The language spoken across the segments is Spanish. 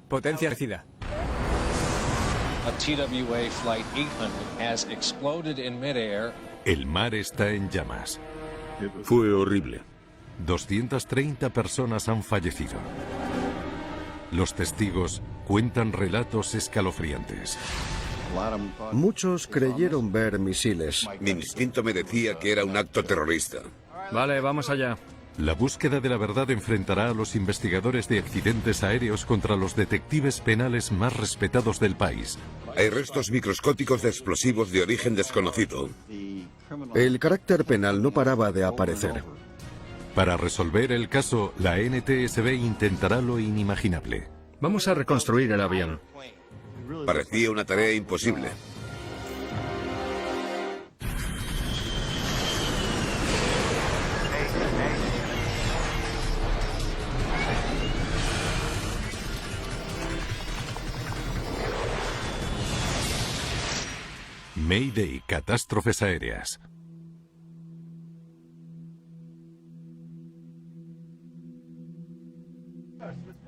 Potencia recida. A TWA Flight 800 has exploded in midair. El mar está en llamas. Fue horrible. 230 personas han fallecido. Los testigos cuentan relatos escalofriantes. Muchos creyeron ver misiles. Mi instinto me decía que era un acto terrorista. Vale, vamos allá. La búsqueda de la verdad enfrentará a los investigadores de accidentes aéreos contra los detectives penales más respetados del país. Hay restos microscópicos de explosivos de origen desconocido. El carácter penal no paraba de aparecer. Para resolver el caso, la NTSB intentará lo inimaginable. Vamos a reconstruir el avión. Parecía una tarea imposible. Mayday, catástrofes aéreas.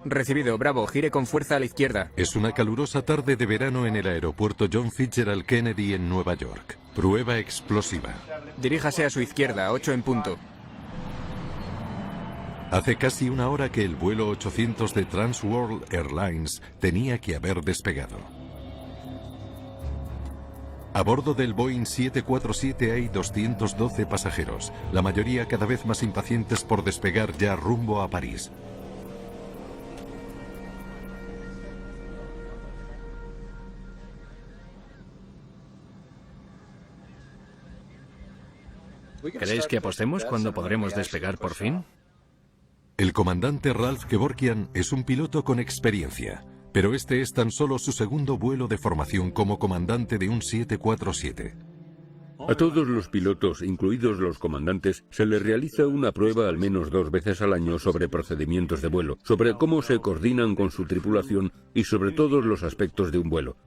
Recibido, Bravo, gire con fuerza a la izquierda. Es una calurosa tarde de verano en el aeropuerto John Fitzgerald Kennedy en Nueva York. Prueba explosiva. Diríjase a su izquierda, 8 en punto. Hace casi una hora que el vuelo 800 de Trans World Airlines tenía que haber despegado. A bordo del Boeing 747 hay 212 pasajeros, la mayoría cada vez más impacientes por despegar ya rumbo a París. ¿Queréis que apostemos cuándo podremos despegar por fin? El comandante Ralph Kevorkian es un piloto con experiencia, pero este es tan solo su segundo vuelo de formación como comandante de un 747. A todos los pilotos, incluidos los comandantes, se les realiza una prueba al menos 2 veces al año sobre procedimientos de vuelo, sobre cómo se coordinan con su tripulación y sobre todos los aspectos de un vuelo.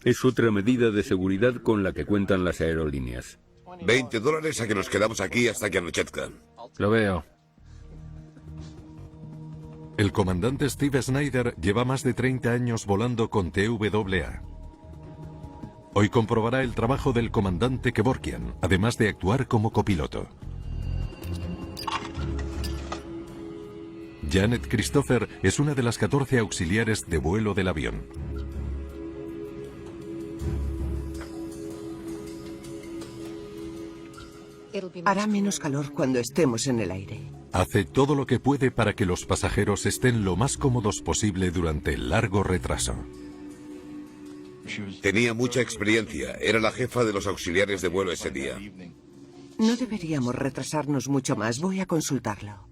Es otra medida de seguridad con la que cuentan las aerolíneas. $20 a que nos quedamos aquí hasta que anochezca. Lo veo. El comandante Steve Snyder lleva más de 30 años volando con TWA. Hoy comprobará el trabajo del comandante Kevorkian, además de actuar como copiloto. Janet Christopher es una de las 14 auxiliares de vuelo del avión. Hará menos calor cuando estemos en el aire. Hace todo lo que puede para que los pasajeros estén lo más cómodos posible durante el largo retraso. Tenía mucha experiencia. Era la jefa de los auxiliares de vuelo ese día. No deberíamos retrasarnos mucho más. Voy a consultarlo.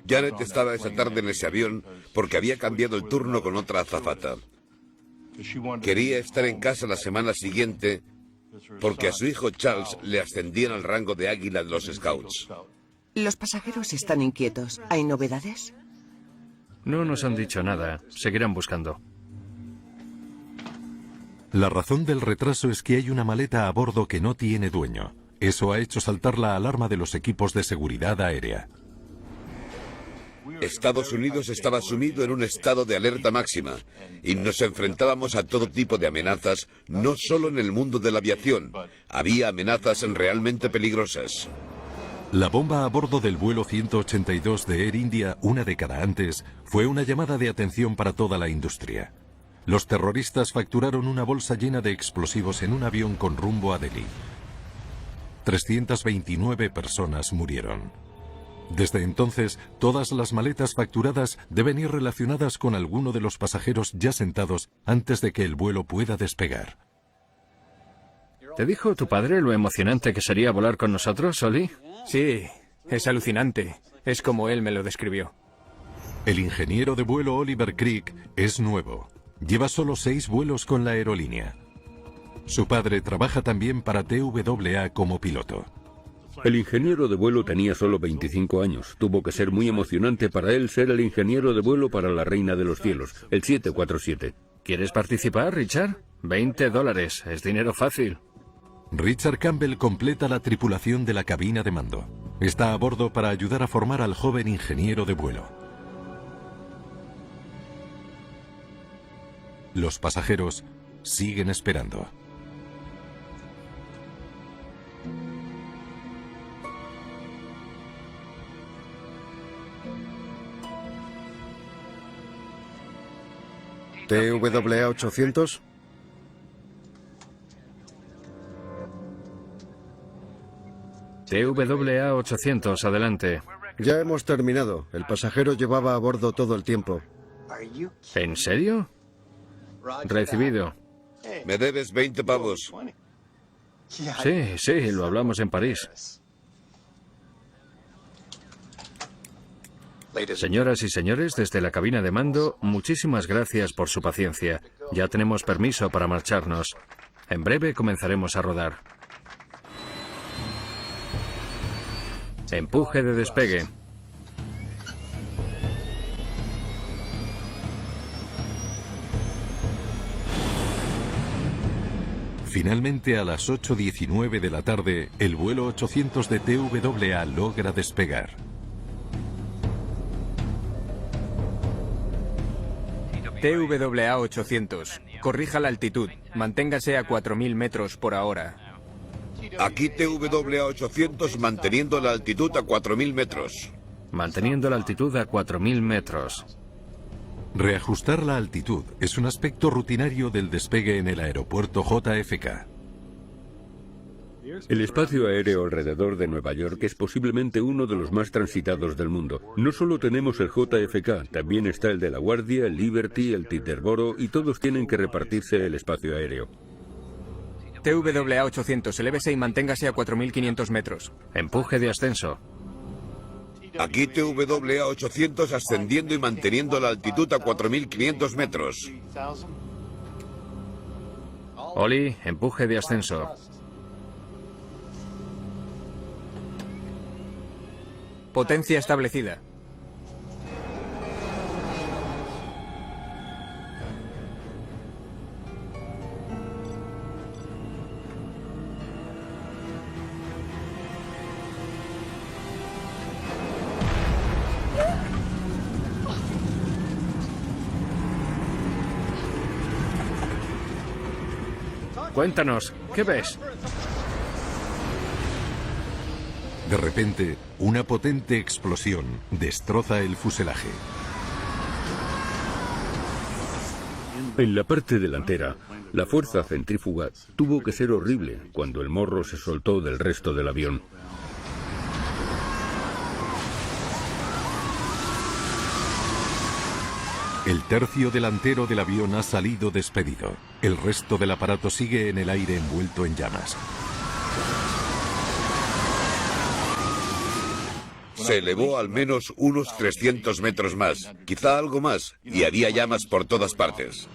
Janet estaba esa tarde en ese avión porque había cambiado el turno con otra azafata. Quería estar en casa la semana siguiente porque a su hijo Charles le ascendían al rango de águila de los Scouts. Los pasajeros están inquietos. ¿Hay novedades? No nos han dicho nada. Seguirán buscando. La razón del retraso es que hay una maleta a bordo que no tiene dueño. Eso ha hecho saltar la alarma de los equipos de seguridad aérea. Estados Unidos estaba sumido en un estado de alerta máxima y nos enfrentábamos a todo tipo de amenazas, no solo en el mundo de la aviación. Había amenazas realmente peligrosas. La bomba a bordo del vuelo 182 de Air India una década antes fue una llamada de atención para toda la industria. Los terroristas facturaron una bolsa llena de explosivos en un avión con rumbo a Delhi. 329 personas murieron. Desde entonces, todas las maletas facturadas deben ir relacionadas con alguno de los pasajeros ya sentados antes de que el vuelo pueda despegar. ¿Te dijo tu padre lo emocionante que sería volar con nosotros, Oli? Sí, es alucinante. Es como él me lo describió. El ingeniero de vuelo Oliver Creek es nuevo. Lleva solo 6 vuelos con la aerolínea. Su padre trabaja también para TWA como piloto. El ingeniero de vuelo tenía solo 25 años. Tuvo que ser muy emocionante para él ser el ingeniero de vuelo para la reina de los cielos, el 747. ¿Quieres participar, Richard? $20. Es dinero fácil. Richard Campbell completa la tripulación de la cabina de mando. Está a bordo para ayudar a formar al joven ingeniero de vuelo. Los pasajeros siguen esperando. TWA 800. TWA 800, adelante. Ya hemos terminado. El pasajero llevaba a bordo todo el tiempo. ¿En serio? Recibido. Me debes 20 pavos. Sí, lo hablamos en París. Señoras y señores, desde la cabina de mando, muchísimas gracias por su paciencia. Ya tenemos permiso para marcharnos. En breve comenzaremos a rodar. Empuje de despegue. Finalmente, a las 8:19 de la tarde, el vuelo 800 de TWA logra despegar. TWA 800. Corrija la altitud. Manténgase a 4.000 metros por hora. Aquí TWA 800 manteniendo la altitud a 4.000 metros. Manteniendo la altitud a 4.000 metros. Reajustar la altitud es un aspecto rutinario del despegue en el aeropuerto JFK. El espacio aéreo alrededor de Nueva York es posiblemente uno de los más transitados del mundo. No solo tenemos el JFK, también está el de La Guardia, el Liberty, el Teterboro, y todos tienen que repartirse el espacio aéreo. TWA 800, elévese y manténgase a 4.500 metros. Empuje de ascenso. Aquí TWA 800 ascendiendo y manteniendo la altitud a 4.500 metros. Oli, empuje de ascenso. Potencia establecida. Cuéntanos, ¿qué ves? De repente, una potente explosión destroza el fuselaje. En la parte delantera, la fuerza centrífuga tuvo que ser horrible cuando el morro se soltó del resto del avión. El tercio delantero del avión ha salido despedido. El resto del aparato sigue en el aire envuelto en llamas. Se elevó al menos unos 300 metros más, quizá algo más, y había llamas por todas partes.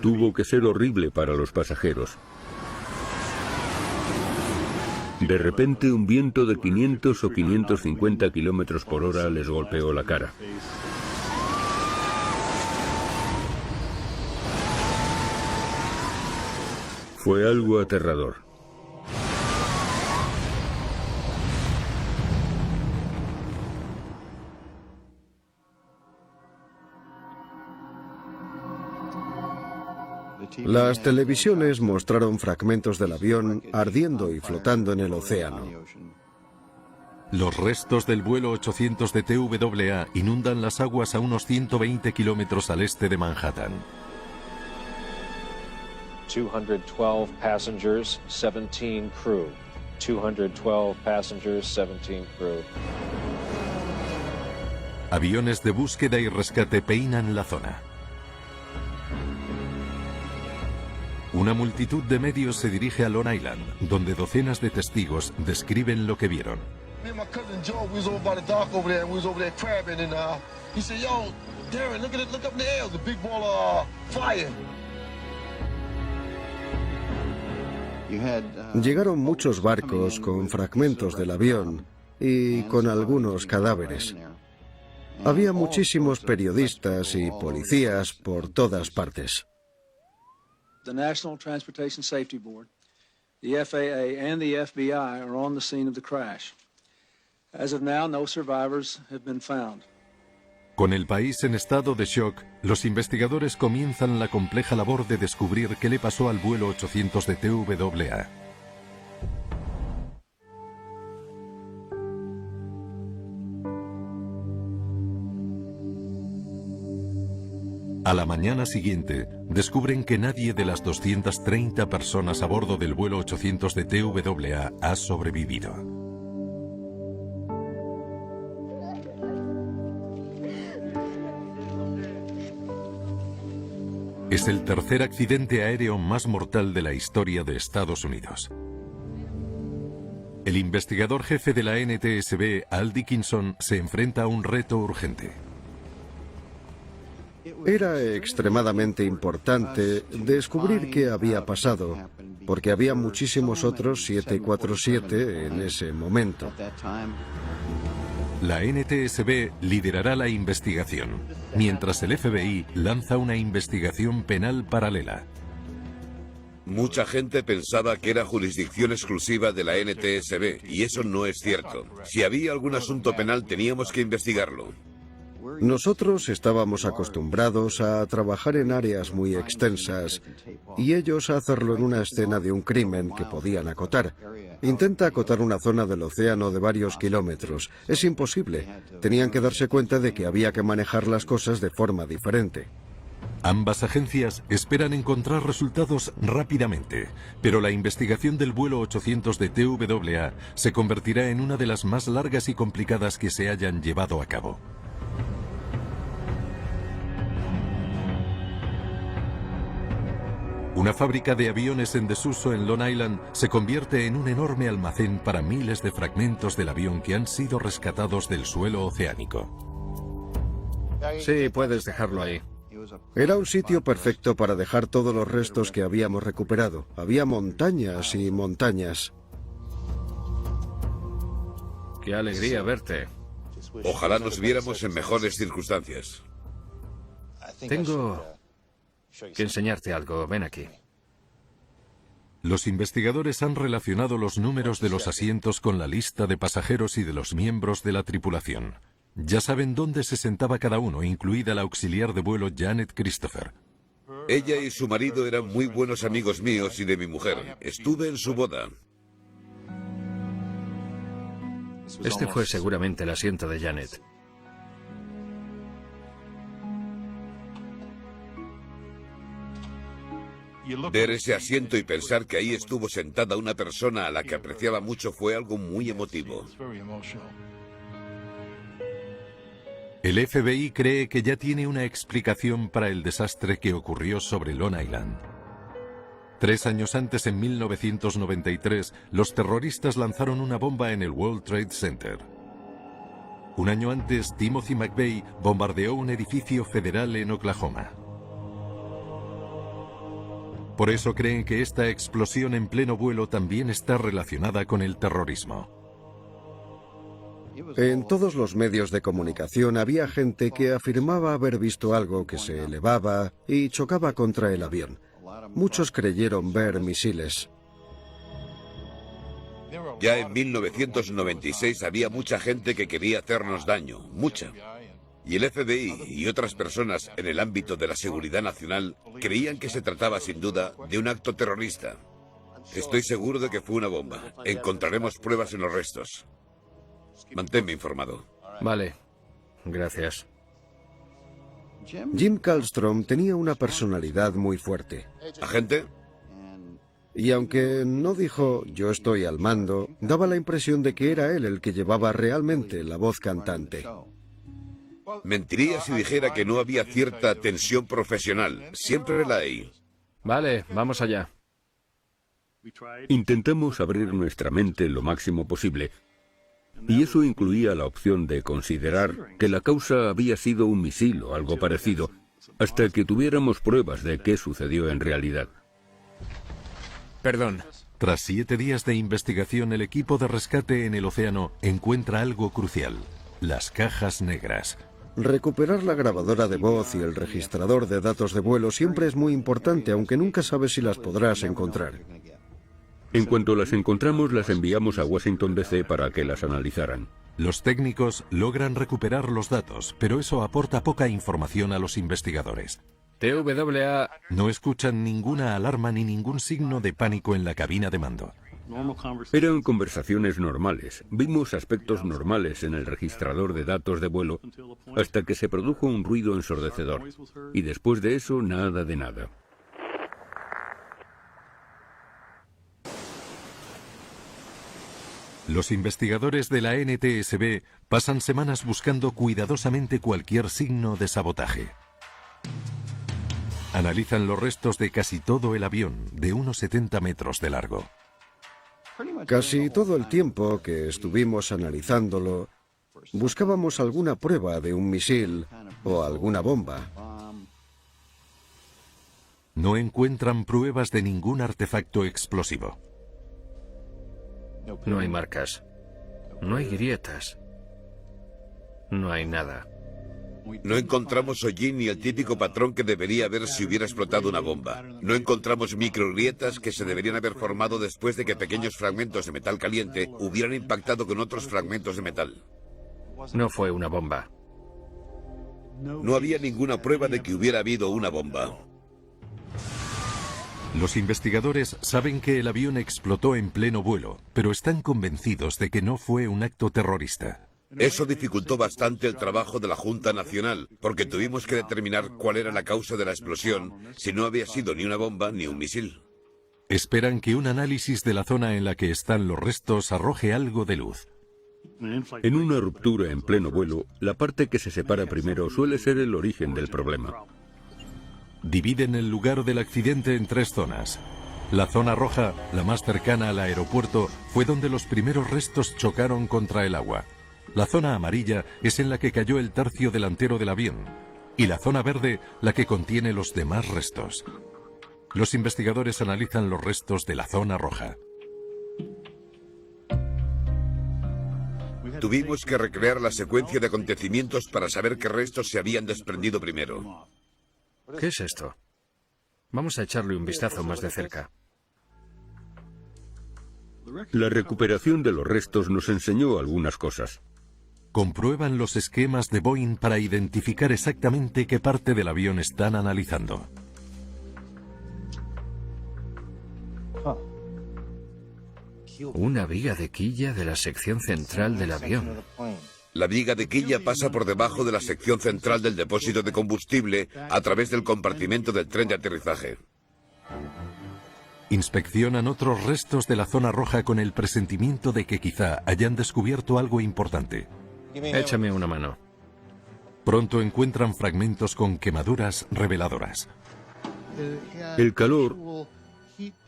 Tuvo que ser horrible para los pasajeros. De repente, un viento de 500 o 550 kilómetros por hora les golpeó la cara. Fue algo aterrador. Las televisiones mostraron fragmentos del avión ardiendo y flotando en el océano. Los restos del vuelo 800 de TWA inundan las aguas a unos 120 kilómetros al este de Manhattan. 212 passengers, 17 crew. 212 passengers, 17 crew. Aviones de búsqueda y rescate peinan la zona. Una multitud de medios se dirige a Long Island, donde docenas de testigos describen lo que vieron. Llegaron muchos barcos con fragmentos del avión y con algunos cadáveres. Había muchísimos periodistas y policías por todas partes. The National Transportation Safety Board, the FAA, and the FBI are on the scene of the crash. As of now, no survivors have been found. Con el país en estado de shock, los investigadores comienzan la compleja labor de descubrir qué le pasó al vuelo 800 de TWA. A la mañana siguiente, descubren que nadie de las 230 personas a bordo del vuelo 800 de TWA ha sobrevivido. Es el tercer accidente aéreo más mortal de la historia de Estados Unidos. El investigador jefe de la NTSB, Al Dickinson, se enfrenta a un reto urgente. Era extremadamente importante descubrir qué había pasado, porque había muchísimos otros 747 en ese momento. La NTSB liderará la investigación, mientras el FBI lanza una investigación penal paralela. Mucha gente pensaba que era jurisdicción exclusiva de la NTSB, y eso no es cierto. Si había algún asunto penal, teníamos que investigarlo. Nosotros estábamos acostumbrados a trabajar en áreas muy extensas y ellos a hacerlo en una escena de un crimen que podían acotar. Intenta acotar una zona del océano de varios kilómetros. Es imposible. Tenían que darse cuenta de que había que manejar las cosas de forma diferente. Ambas agencias esperan encontrar resultados rápidamente, pero la investigación del vuelo 800 de TWA se convertirá en una de las más largas y complicadas que se hayan llevado a cabo. Una fábrica de aviones en desuso en Long Island se convierte en un enorme almacén para miles de fragmentos del avión que han sido rescatados del suelo oceánico. Sí, puedes dejarlo ahí. Era un sitio perfecto para dejar todos los restos que habíamos recuperado. Había montañas y montañas. Qué alegría verte. Ojalá nos viéramos en mejores circunstancias. Tengo que enseñarte algo. Ven aquí. Los investigadores han relacionado los números de los asientos con la lista de pasajeros y de los miembros de la tripulación. Ya saben dónde se sentaba cada uno, incluida la auxiliar de vuelo Janet Christopher. Ella y su marido eran muy buenos amigos míos y de mi mujer. Estuve en su boda. Este fue seguramente el asiento de Janet. Ver ese asiento y pensar que ahí estuvo sentada una persona a la que apreciaba mucho fue algo muy emotivo. El FBI cree que ya tiene una explicación para el desastre que ocurrió sobre Long Island. 3 años antes, en 1993, los terroristas lanzaron una bomba en el World Trade Center. Un año antes, Timothy McVeigh bombardeó un edificio federal en Oklahoma. Por eso creen que esta explosión en pleno vuelo también está relacionada con el terrorismo. En todos los medios de comunicación había gente que afirmaba haber visto algo que se elevaba y chocaba contra el avión. Muchos creyeron ver misiles. Ya en 1996 había mucha gente que quería hacernos daño, mucha. Y el FBI y otras personas en el ámbito de la seguridad nacional creían que se trataba sin duda de un acto terrorista. Estoy seguro de que fue una bomba. Encontraremos pruebas en los restos. Manténme informado. Vale. Gracias. Jim Kallstrom tenía una personalidad muy fuerte. ¿Agente? Y aunque no dijo "yo estoy al mando", daba la impresión de que era él el que llevaba realmente la voz cantante. Mentiría si dijera que no había cierta tensión profesional. Siempre la hay. Vale, vamos allá. Intentamos abrir nuestra mente lo máximo posible, y eso incluía la opción de considerar que la causa había sido un misil o algo parecido, hasta que tuviéramos pruebas de qué sucedió en realidad. Perdón. Tras 7 días de investigación, el equipo de rescate en el océano encuentra algo crucial: las cajas negras. Recuperar la grabadora de voz y el registrador de datos de vuelo siempre es muy importante, aunque nunca sabes si las podrás encontrar. En cuanto las encontramos, las enviamos a Washington DC para que las analizaran. Los técnicos logran recuperar los datos, pero eso aporta poca información a los investigadores. TWA. No escuchan ninguna alarma ni ningún signo de pánico en la cabina de mando. Eran conversaciones normales. Vimos aspectos normales en el registrador de datos de vuelo hasta que se produjo un ruido ensordecedor. Y después de eso, nada de nada. Los investigadores de la NTSB pasan semanas buscando cuidadosamente cualquier signo de sabotaje. Analizan los restos de casi todo el avión, de unos 70 metros de largo. Casi todo el tiempo que estuvimos analizándolo, buscábamos alguna prueba de un misil o alguna bomba. No encuentran pruebas de ningún artefacto explosivo. No hay marcas. No hay grietas. No hay nada. No encontramos hollín ni el típico patrón que debería haber si hubiera explotado una bomba. No encontramos microgrietas que se deberían haber formado después de que pequeños fragmentos de metal caliente hubieran impactado con otros fragmentos de metal. No fue una bomba. No había ninguna prueba de que hubiera habido una bomba. Los investigadores saben que el avión explotó en pleno vuelo, pero están convencidos de que no fue un acto terrorista. Eso dificultó bastante el trabajo de la Junta Nacional, porque tuvimos que determinar cuál era la causa de la explosión, si no había sido ni una bomba ni un misil. Esperan que un análisis de la zona en la que están los restos arroje algo de luz. En una ruptura en pleno vuelo, la parte que se separa primero suele ser el origen del problema. Dividen el lugar del accidente en 3 zonas. La zona roja, la más cercana al aeropuerto, fue donde los primeros restos chocaron contra el agua. La zona amarilla es en la que cayó el tercio delantero del avión. Y la zona verde, la que contiene los demás restos. Los investigadores analizan los restos de la zona roja. Tuvimos que recrear la secuencia de acontecimientos para saber qué restos se habían desprendido primero. ¿Qué es esto? Vamos a echarle un vistazo más de cerca. La recuperación de los restos nos enseñó algunas cosas. Comprueban los esquemas de Boeing para identificar exactamente qué parte del avión están analizando. Una viga de quilla de la sección central del avión. La viga de quilla pasa por debajo de la sección central del depósito de combustible a través del compartimento del tren de aterrizaje. Inspeccionan otros restos de la zona roja con el presentimiento de que quizá hayan descubierto algo importante. Échame una mano. Pronto encuentran fragmentos con quemaduras reveladoras. El calor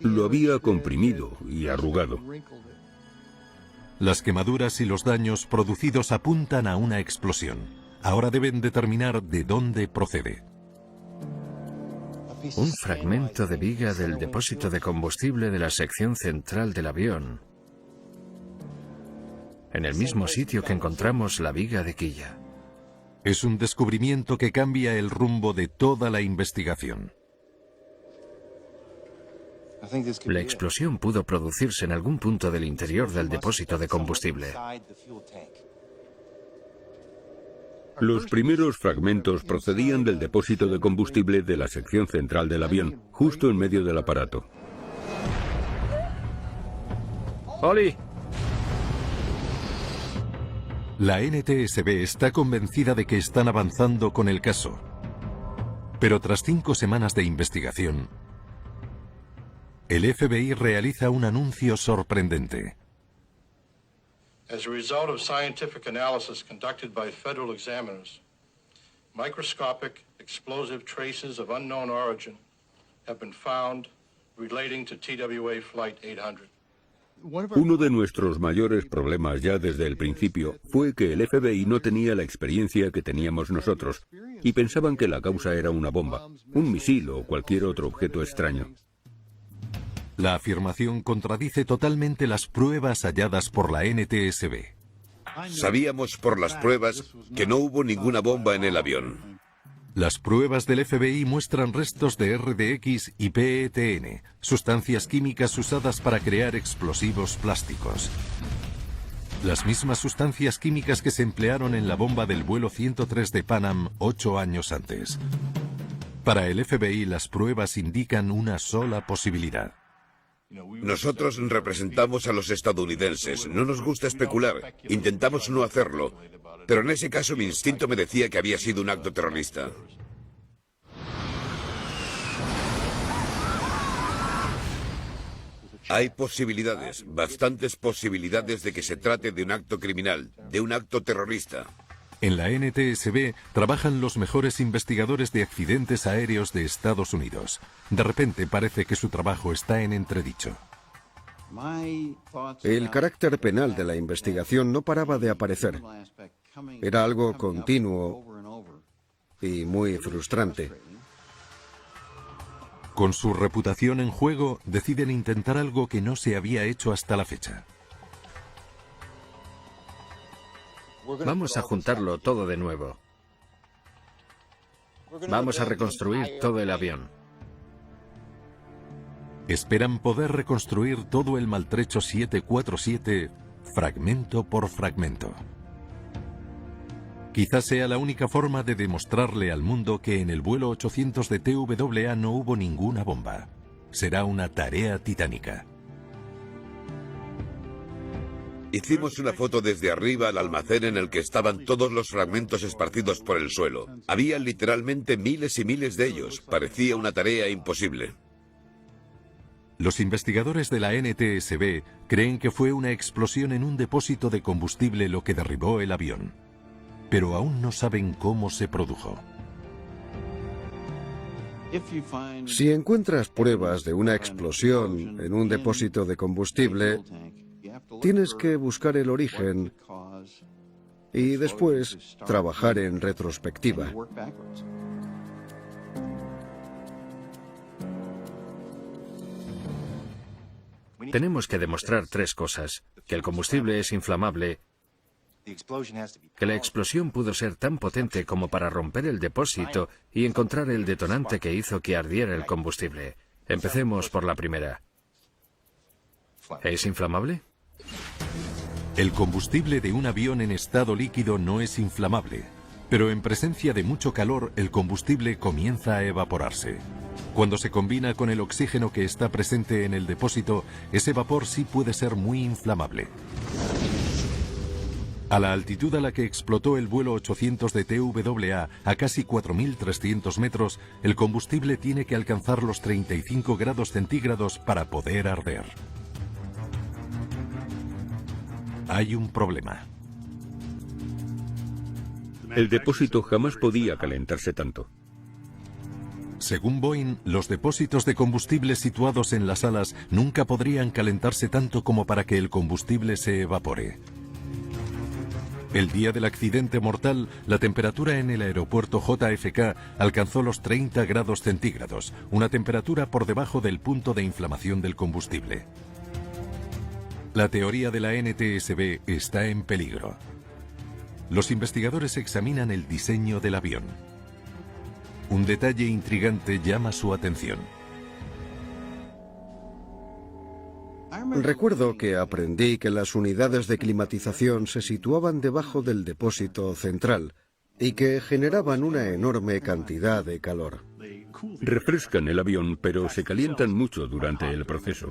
lo había comprimido y arrugado. Las quemaduras y los daños producidos apuntan a una explosión. Ahora deben determinar de dónde procede. Un fragmento de viga del depósito de combustible de la sección central del avión. En el mismo sitio que encontramos la viga de quilla. Es un descubrimiento que cambia el rumbo de toda la investigación. La explosión pudo producirse en algún punto del interior del depósito de combustible. Los primeros fragmentos procedían del depósito de combustible de la sección central del avión, justo en medio del aparato. ¡Oli! La NTSB está convencida de que están avanzando con el caso. Pero tras 5 semanas de investigación, el FBI realiza un anuncio sorprendente. As a result of scientific analysis conducted by federal examiners, microscopic explosive traces of unknown origin have been found relating to TWA Flight 800. Uno de nuestros mayores problemas ya desde el principio fue que el FBI no tenía la experiencia que teníamos nosotros y pensaban que la causa era una bomba, un misil o cualquier otro objeto extraño. La afirmación contradice totalmente las pruebas halladas por la NTSB. Sabíamos por las pruebas que no hubo ninguna bomba en el avión. Las pruebas del FBI muestran restos de RDX y PETN, sustancias químicas usadas para crear explosivos plásticos. Las mismas sustancias químicas que se emplearon en la bomba del vuelo 103 de Pan Am 8 años antes. Para el FBI, las pruebas indican una sola posibilidad. Nosotros representamos a los estadounidenses. No nos gusta especular. Intentamos no hacerlo. Pero en ese caso mi instinto me decía que había sido un acto terrorista. Hay posibilidades, bastantes posibilidades de que se trate de un acto criminal, de un acto terrorista. En la NTSB trabajan los mejores investigadores de accidentes aéreos de Estados Unidos. De repente parece que su trabajo está en entredicho. El carácter penal de la investigación no paraba de aparecer. Era algo continuo y muy frustrante. Con su reputación en juego, deciden intentar algo que no se había hecho hasta la fecha. Vamos a juntarlo todo de nuevo. Vamos a reconstruir todo el avión. Esperan poder reconstruir todo el maltrecho 747 fragmento por fragmento. Quizás sea la única forma de demostrarle al mundo que en el vuelo 800 de TWA no hubo ninguna bomba. Será una tarea titánica. Hicimos una foto desde arriba al almacén en el que estaban todos los fragmentos esparcidos por el suelo. Había literalmente miles y miles de ellos. Parecía una tarea imposible. Los investigadores de la NTSB creen que fue una explosión en un depósito de combustible lo que derribó el avión. Pero aún no saben cómo se produjo. Si encuentras pruebas de una explosión en un depósito de combustible, tienes que buscar el origen y después trabajar en retrospectiva. Tenemos que demostrar tres cosas: que el combustible es inflamable, que la explosión pudo ser tan potente como para romper el depósito y encontrar el detonante que hizo que ardiera el combustible. Empecemos por la primera. ¿Es inflamable? El combustible de un avión en estado líquido no es inflamable, pero en presencia de mucho calor el combustible comienza a evaporarse. Cuando se combina con el oxígeno que está presente en el depósito, ese vapor sí puede ser muy inflamable. A la altitud a la que explotó el vuelo 800 de TWA, a casi 4.300 metros, el combustible tiene que alcanzar los 35 grados centígrados para poder arder. Hay un problema. El depósito jamás podía calentarse tanto. Según Boeing, los depósitos de combustible situados en las alas nunca podrían calentarse tanto como para que el combustible se evapore. El día del accidente mortal, la temperatura en el aeropuerto JFK alcanzó los 30 grados centígrados, una temperatura por debajo del punto de inflamación del combustible. La teoría de la NTSB está en peligro. Los investigadores examinan el diseño del avión. Un detalle intrigante llama su atención. Recuerdo que aprendí que las unidades de climatización se situaban debajo del depósito central y que generaban una enorme cantidad de calor. Refrescan el avión, pero se calientan mucho durante el proceso.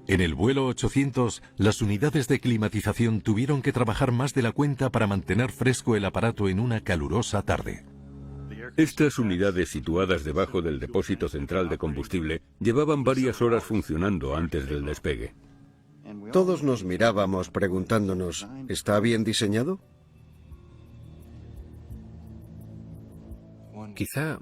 En el vuelo 800, las unidades de climatización tuvieron que trabajar más de la cuenta para mantener fresco el aparato en una calurosa tarde. Estas unidades situadas debajo del depósito central de combustible llevaban varias horas funcionando antes del despegue. Todos nos mirábamos preguntándonos, ¿está bien diseñado? Quizá...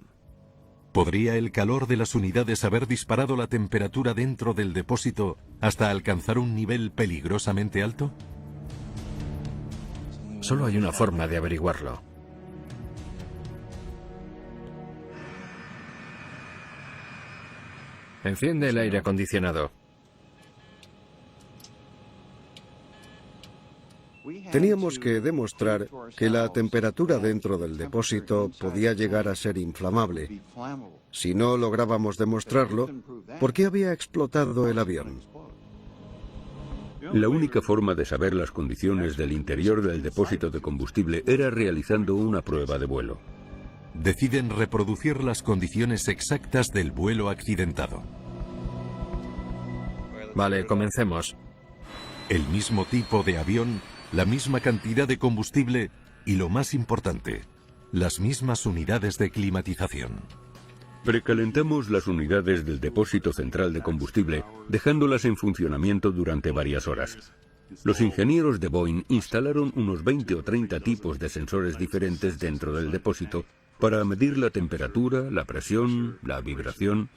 ¿Podría el calor de las unidades haber disparado la temperatura dentro del depósito hasta alcanzar un nivel peligrosamente alto? Solo hay una forma de averiguarlo. Enciende el aire acondicionado. Teníamos que demostrar que la temperatura dentro del depósito podía llegar a ser inflamable. Si no lográbamos demostrarlo, ¿por qué había explotado el avión? La única forma de saber las condiciones del interior del depósito de combustible era realizando una prueba de vuelo. Deciden reproducir las condiciones exactas del vuelo accidentado. Vale, comencemos. El mismo tipo de avión, la misma cantidad de combustible y, lo más importante, las mismas unidades de climatización. Precalentamos las unidades del depósito central de combustible, dejándolas en funcionamiento durante varias horas. Los ingenieros de Boeing instalaron unos 20 o 30 tipos de sensores diferentes dentro del depósito para medir la temperatura, la presión, la vibración.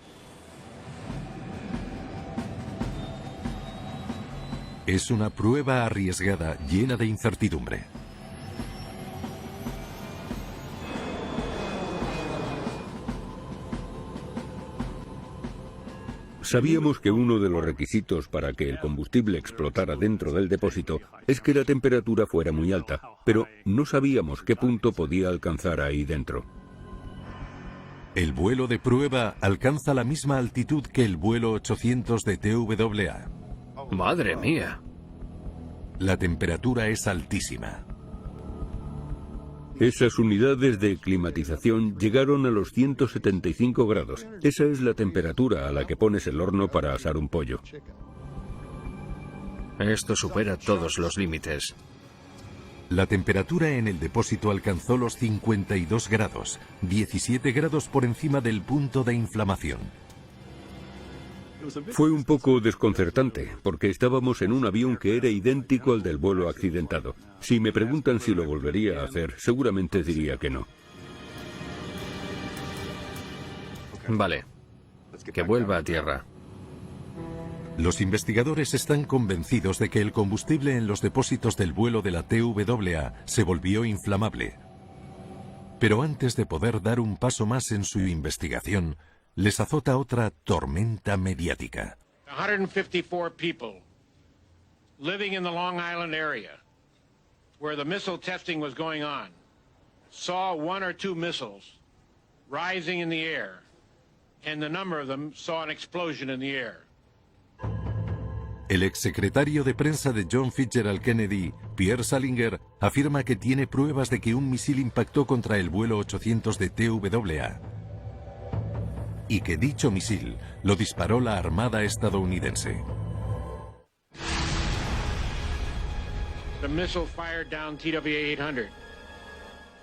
Es una prueba arriesgada, llena de incertidumbre. Sabíamos que uno de los requisitos para que el combustible explotara dentro del depósito es que la temperatura fuera muy alta, pero no sabíamos qué punto podía alcanzar ahí dentro. El vuelo de prueba alcanza la misma altitud que el vuelo 800 de TWA. ¡Madre mía! La temperatura es altísima. Esas unidades de climatización llegaron a los 175 grados. Esa es la temperatura a la que pones el horno para asar un pollo. Esto supera todos los límites. La temperatura en el depósito alcanzó los 52 grados, 17 grados por encima del punto de inflamación. Fue un poco desconcertante, porque estábamos en un avión que era idéntico al del vuelo accidentado. Si me preguntan si lo volvería a hacer, seguramente diría que no. Vale, que vuelva a tierra. Los investigadores están convencidos de que el combustible en los depósitos del vuelo de la TWA se volvió inflamable. Pero antes de poder dar un paso más en su investigación, les azota otra tormenta mediática. 154 people living in the Long Island area where the missile testing was going on saw one or two missiles rising in the air, and the number of them saw an explosion in the air. El exsecretario de prensa de John Fitzgerald Kennedy, Pierre Salinger, afirma que tiene pruebas de que un misil impactó contra el vuelo 800 de TWA y que dicho misil lo disparó la Armada estadounidense. The missile fired down TWA-800.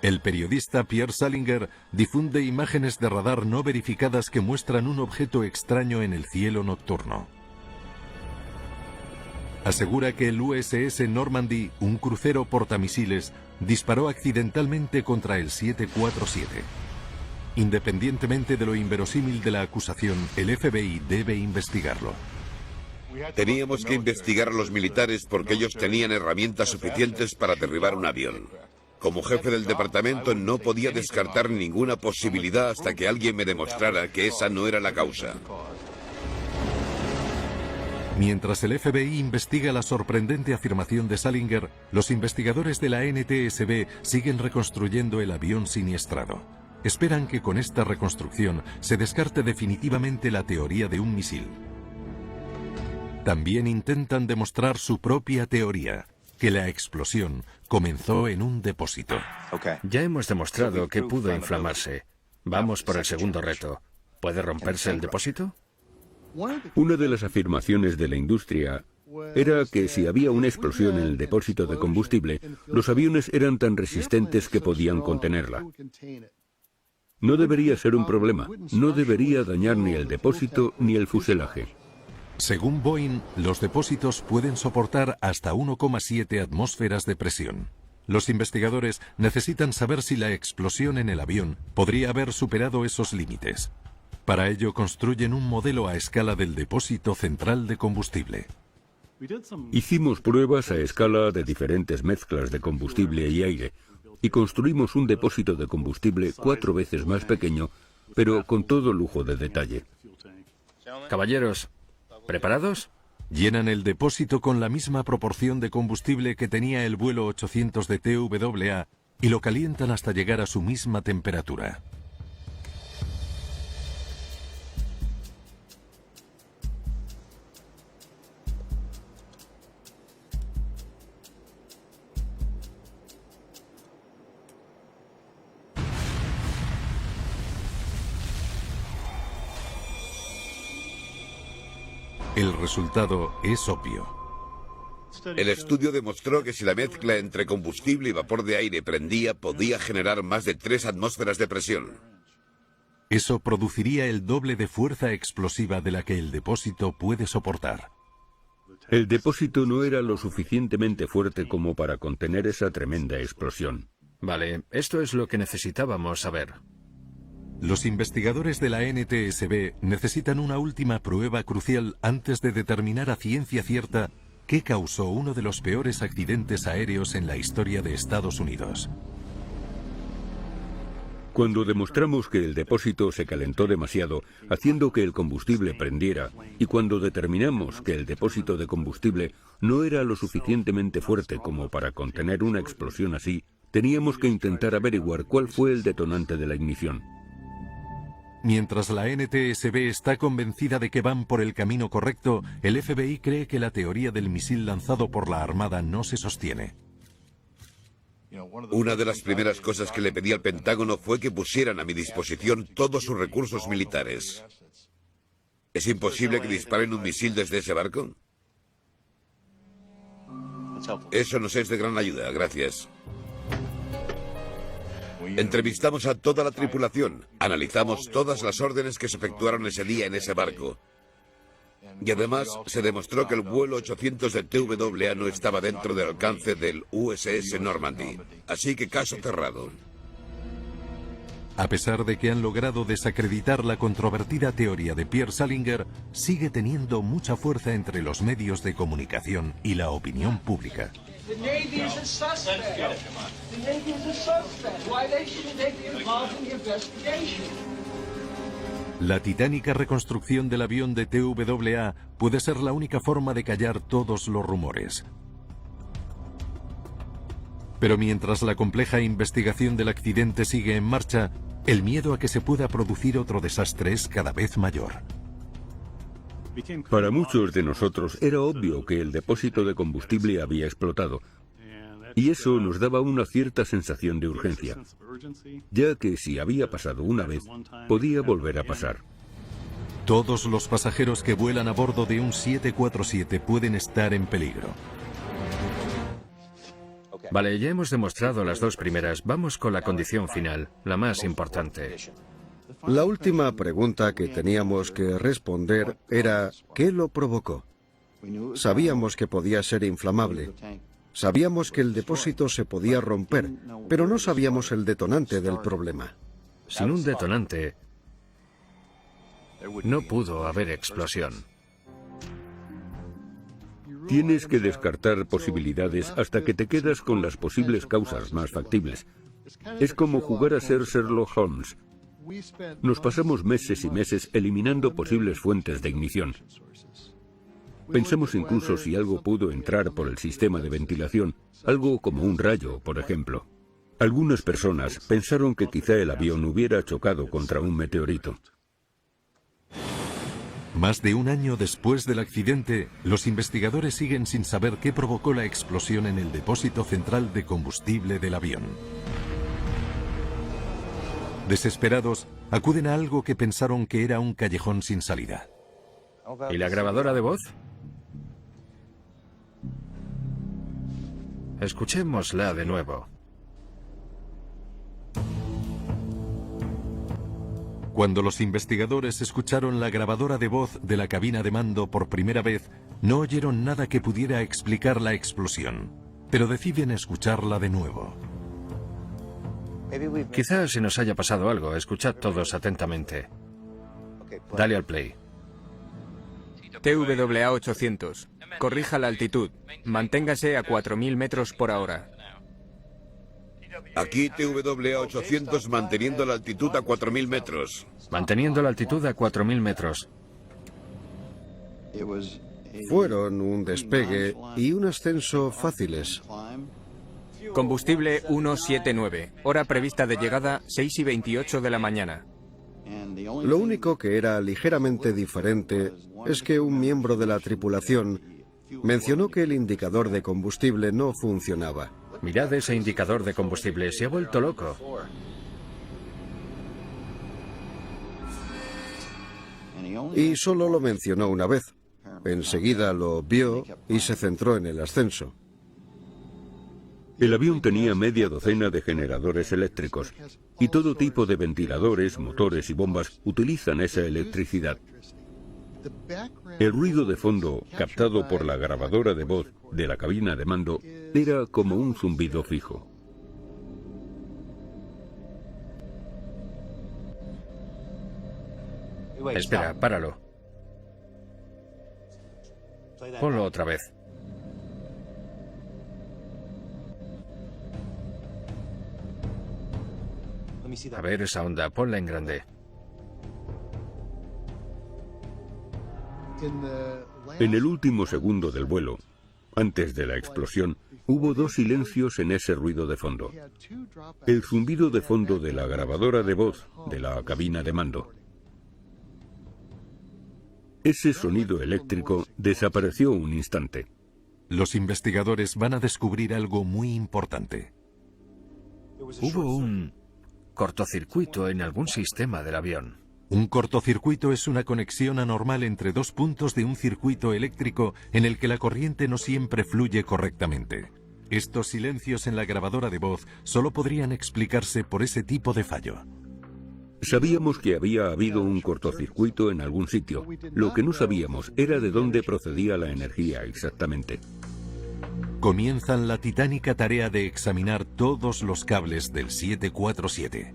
El periodista Pierre Salinger difunde imágenes de radar no verificadas que muestran un objeto extraño en el cielo nocturno. Asegura que el USS Normandy, un crucero portamisiles, disparó accidentalmente contra el 747. Independientemente de lo inverosímil de la acusación, el FBI debe investigarlo. Teníamos que investigar a los militares porque ellos tenían herramientas suficientes para derribar un avión. Como jefe del departamento no podía descartar ninguna posibilidad hasta que alguien me demostrara que esa no era la causa. Mientras el FBI investiga la sorprendente afirmación de Salinger, los investigadores de la NTSB siguen reconstruyendo el avión siniestrado. Esperan que con esta reconstrucción se descarte definitivamente la teoría de un misil. También intentan demostrar su propia teoría, que la explosión comenzó en un depósito. Ya hemos demostrado que pudo inflamarse. Vamos por el segundo reto. ¿Puede romperse el depósito? Una de las afirmaciones de la industria era que si había una explosión en el depósito de combustible, los aviones eran tan resistentes que podían contenerla. No debería ser un problema, no debería dañar ni el depósito ni el fuselaje. Según Boeing, los depósitos pueden soportar hasta 1,7 atmósferas de presión. Los investigadores necesitan saber si la explosión en el avión podría haber superado esos límites. Para ello construyen un modelo a escala del depósito central de combustible. Hicimos pruebas a escala de diferentes mezclas de combustible y aire y construimos un depósito de combustible 4 veces más pequeño, pero con todo lujo de detalle. Caballeros, ¿preparados? Llenan el depósito con la misma proporción de combustible que tenía el vuelo 800 de TWA y lo calientan hasta llegar a su misma temperatura. El resultado es obvio. El estudio demostró que si la mezcla entre combustible y vapor de aire prendía, podía generar más de 3 atmósferas de presión. Eso produciría el doble de fuerza explosiva de la que el depósito puede soportar. El depósito no era lo suficientemente fuerte como para contener esa tremenda explosión. Vale, esto es lo que necesitábamos saber. Los investigadores de la NTSB necesitan una última prueba crucial antes de determinar a ciencia cierta qué causó uno de los peores accidentes aéreos en la historia de Estados Unidos. Cuando demostramos que el depósito se calentó demasiado, haciendo que el combustible prendiera, y cuando determinamos que el depósito de combustible no era lo suficientemente fuerte como para contener una explosión así, teníamos que intentar averiguar cuál fue el detonante de la ignición. Mientras la NTSB está convencida de que van por el camino correcto, el FBI cree que la teoría del misil lanzado por la Armada no se sostiene. Una de las primeras cosas que le pedí al Pentágono fue que pusieran a mi disposición todos sus recursos militares. ¿Es imposible que disparen un misil desde ese barco? Eso nos es de gran ayuda, gracias. Entrevistamos a toda la tripulación, analizamos todas las órdenes que se efectuaron ese día en ese barco. Y además se demostró que el vuelo 800 de TWA no estaba dentro del alcance del USS Normandy. Así que caso cerrado. A pesar de que han logrado desacreditar la controvertida teoría de Pierre Salinger, sigue teniendo mucha fuerza entre los medios de comunicación y la opinión pública. The Navy is a suspect. The Navy is a suspect. Why they shouldn't take involved in the investigation? La titánica reconstrucción del avión de TWA puede ser la única forma de callar todos los rumores. Pero mientras la compleja investigación del accidente sigue en marcha, el miedo a que se pueda producir otro desastre es cada vez mayor. Para muchos de nosotros era obvio que el depósito de combustible había explotado, y eso nos daba una cierta sensación de urgencia, ya que si había pasado una vez, podía volver a pasar. Todos los pasajeros que vuelan a bordo de un 747 pueden estar en peligro. Vale, ya hemos demostrado las dos primeras. Vamos con la condición final, la más importante. La última pregunta que teníamos que responder era ¿qué lo provocó? Sabíamos que podía ser inflamable. Sabíamos que el depósito se podía romper, pero no sabíamos el detonante del problema. Sin un detonante, no pudo haber explosión. Tienes que descartar posibilidades hasta que te quedas con las posibles causas más factibles. Es como jugar a ser Sherlock Holmes. Nos pasamos meses y meses eliminando posibles fuentes de ignición. Pensamos incluso si algo pudo entrar por el sistema de ventilación, algo como un rayo, por ejemplo. Algunas personas pensaron que quizá el avión hubiera chocado contra un meteorito. Más de un año después del accidente, los investigadores siguen sin saber qué provocó la explosión en el depósito central de combustible del avión. Desesperados, acuden a algo que pensaron que era un callejón sin salida. ¿Y la grabadora de voz? Escuchémosla de nuevo. Cuando los investigadores escucharon la grabadora de voz de la cabina de mando por primera vez, no oyeron nada que pudiera explicar la explosión, pero deciden escucharla de nuevo. Quizás se nos haya pasado algo. Escuchad todos atentamente. Dale al play. TWA 800. Corrija la altitud. Manténgase a 4.000 metros por hora. Aquí TWA 800 manteniendo la altitud a 4.000 metros. Manteniendo la altitud a 4.000 metros. Fueron un despegue y un ascenso fáciles. Combustible 179. Hora prevista de llegada 6:28 de la mañana. Lo único que era ligeramente diferente es que un miembro de la tripulación mencionó que el indicador de combustible no funcionaba. Mirad ese indicador de combustible, se ha vuelto loco. Y solo lo mencionó una vez. Enseguida lo vio y se centró en el ascenso. El avión tenía media docena de generadores eléctricos y todo tipo de ventiladores, motores y bombas utilizan esa electricidad. El ruido de fondo, captado por la grabadora de voz de la cabina de mando, era como un zumbido fijo. Espera, páralo. Ponlo otra vez. A ver esa onda, ponla en grande. En el último segundo del vuelo, antes de la explosión, hubo dos silencios en ese ruido de fondo. El zumbido de fondo de la grabadora de voz de la cabina de mando. Ese sonido eléctrico desapareció un instante. Los investigadores van a descubrir algo muy importante. Hubo un cortocircuito en algún sistema del avión. Un cortocircuito es una conexión anormal entre dos puntos de un circuito eléctrico en el que la corriente no siempre fluye correctamente. Estos silencios en la grabadora de voz solo podrían explicarse por ese tipo de fallo. Sabíamos que había habido un cortocircuito en algún sitio. Lo que no sabíamos era de dónde procedía la energía exactamente. Comienzan la titánica tarea de examinar todos los cables del 747.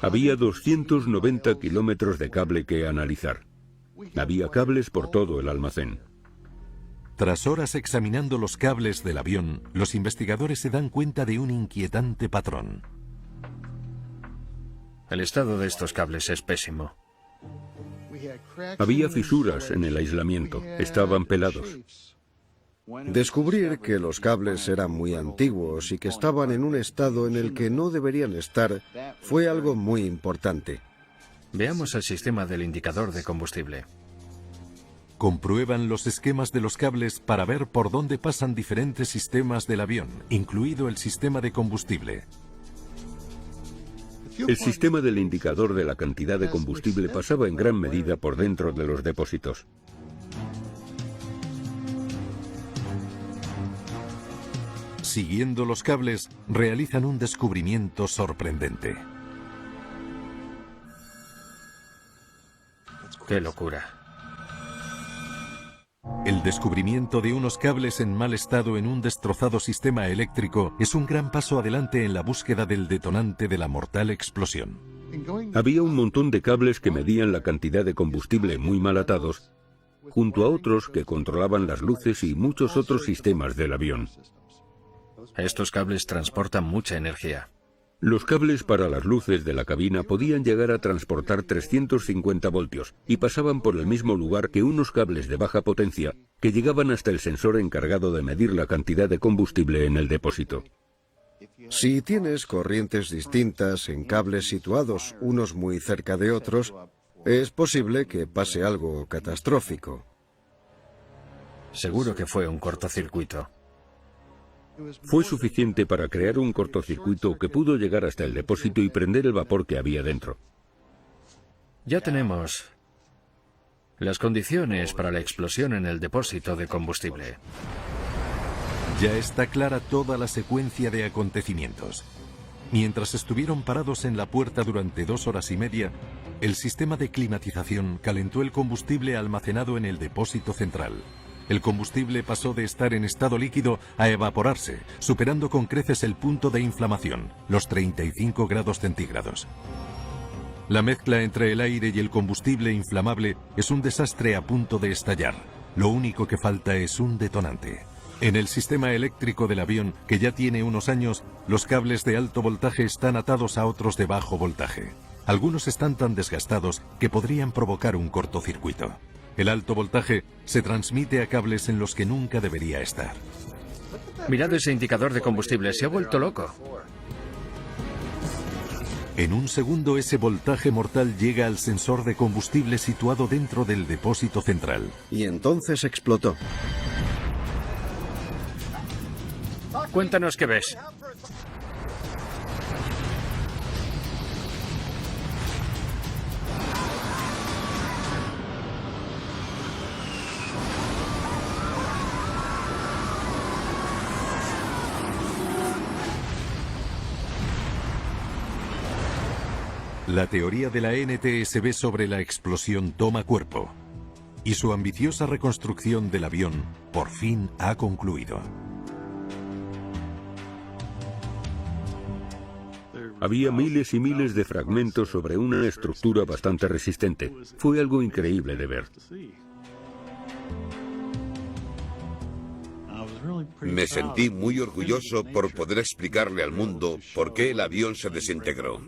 Había 290 kilómetros de cable que analizar. Había cables por todo el almacén. Tras horas examinando los cables del avión, los investigadores se dan cuenta de un inquietante patrón. El estado de estos cables es pésimo. Había fisuras en el aislamiento. Estaban pelados. Descubrir que los cables eran muy antiguos y que estaban en un estado en el que no deberían estar fue algo muy importante. Veamos el sistema del indicador de combustible. Comprueban los esquemas de los cables para ver por dónde pasan diferentes sistemas del avión, incluido el sistema de combustible. El sistema del indicador de la cantidad de combustible pasaba en gran medida por dentro de los depósitos. Siguiendo los cables, realizan un descubrimiento sorprendente. ¡Qué locura! El descubrimiento de unos cables en mal estado en un destrozado sistema eléctrico es un gran paso adelante en la búsqueda del detonante de la mortal explosión. Había un montón de cables que medían la cantidad de combustible muy mal atados, junto a otros que controlaban las luces y muchos otros sistemas del avión. Estos cables transportan mucha energía. Los cables para las luces de la cabina podían llegar a transportar 350 voltios y pasaban por el mismo lugar que unos cables de baja potencia que llegaban hasta el sensor encargado de medir la cantidad de combustible en el depósito. Si tienes corrientes distintas en cables situados unos muy cerca de otros, es posible que pase algo catastrófico. Seguro que fue un cortocircuito. Fue suficiente para crear un cortocircuito que pudo llegar hasta el depósito y prender el vapor que había dentro. Ya tenemos las condiciones para la explosión en el depósito de combustible. Ya está clara toda la secuencia de acontecimientos. Mientras estuvieron parados en la puerta durante 2 horas y media, el sistema de climatización calentó el combustible almacenado en el depósito central. El combustible pasó de estar en estado líquido a evaporarse, superando con creces el punto de inflamación, los 35 grados centígrados. La mezcla entre el aire y el combustible inflamable es un desastre a punto de estallar. Lo único que falta es un detonante. En el sistema eléctrico del avión, que ya tiene unos años, los cables de alto voltaje están atados a otros de bajo voltaje. Algunos están tan desgastados que podrían provocar un cortocircuito. El alto voltaje se transmite a cables en los que nunca debería estar. Mirad ese indicador de combustible, se ha vuelto loco. En un segundo ese voltaje mortal llega al sensor de combustible situado dentro del depósito central. Y entonces explotó. Cuéntanos qué ves. La teoría de la NTSB sobre la explosión toma cuerpo, y su ambiciosa reconstrucción del avión por fin ha concluido. Había miles y miles de fragmentos sobre una estructura bastante resistente. Fue algo increíble de ver. Me sentí muy orgulloso por poder explicarle al mundo por qué el avión se desintegró.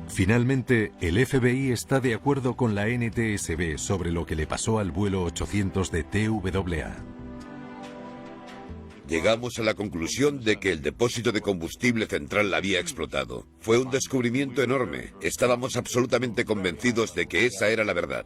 Finalmente, el FBI está de acuerdo con la NTSB sobre lo que le pasó al vuelo 800 de TWA. Llegamos a la conclusión de que el depósito de combustible central había explotado. Fue un descubrimiento enorme. Estábamos absolutamente convencidos de que esa era la verdad.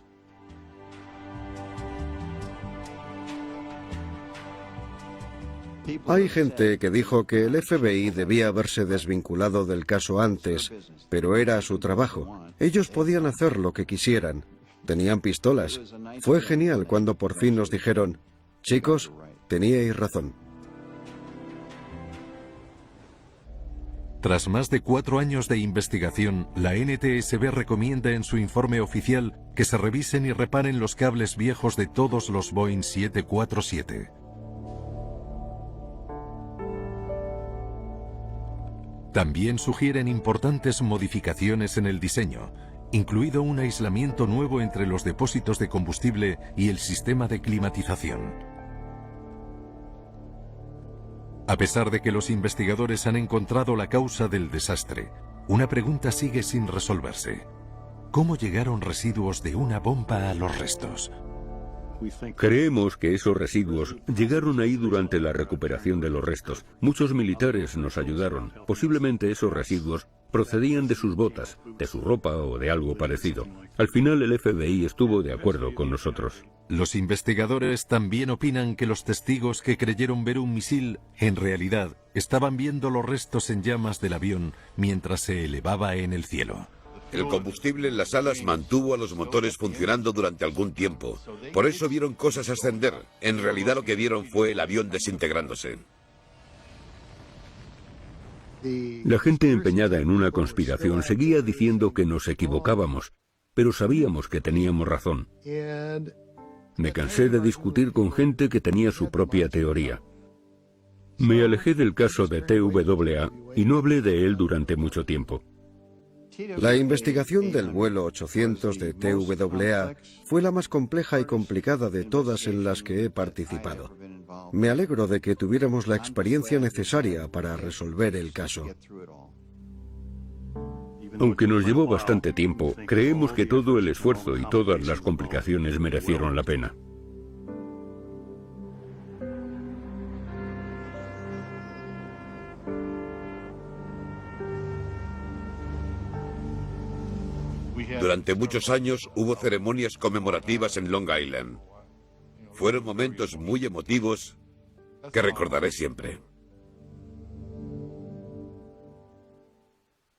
Hay gente que dijo que el FBI debía haberse desvinculado del caso antes, pero era su trabajo. Ellos podían hacer lo que quisieran. Tenían pistolas. Fue genial cuando por fin nos dijeron, chicos, teníais razón. Tras más de 4 años de investigación, la NTSB recomienda en su informe oficial que se revisen y reparen los cables viejos de todos los Boeing 747. También sugieren importantes modificaciones en el diseño, incluido un aislamiento nuevo entre los depósitos de combustible y el sistema de climatización. A pesar de que los investigadores han encontrado la causa del desastre, una pregunta sigue sin resolverse. ¿Cómo llegaron residuos de una bomba a los restos? Creemos que esos residuos llegaron ahí durante la recuperación de los restos. Muchos militares nos ayudaron. Posiblemente esos residuos procedían de sus botas, de su ropa o de algo parecido. Al final el FBI estuvo de acuerdo con nosotros. Los investigadores también opinan que los testigos que creyeron ver un misil, en realidad, estaban viendo los restos en llamas del avión mientras se elevaba en el cielo. El combustible en las alas mantuvo a los motores funcionando durante algún tiempo. Por eso vieron cosas ascender. En realidad lo que vieron fue el avión desintegrándose. La gente empeñada en una conspiración seguía diciendo que nos equivocábamos, pero sabíamos que teníamos razón. Me cansé de discutir con gente que tenía su propia teoría. Me alejé del caso de TWA y no hablé de él durante mucho tiempo. La investigación del vuelo 800 de TWA fue la más compleja y complicada de todas en las que he participado. Me alegro de que tuviéramos la experiencia necesaria para resolver el caso. Aunque nos llevó bastante tiempo, creemos que todo el esfuerzo y todas las complicaciones merecieron la pena. Durante muchos años hubo ceremonias conmemorativas en Long Island. Fueron momentos muy emotivos que recordaré siempre.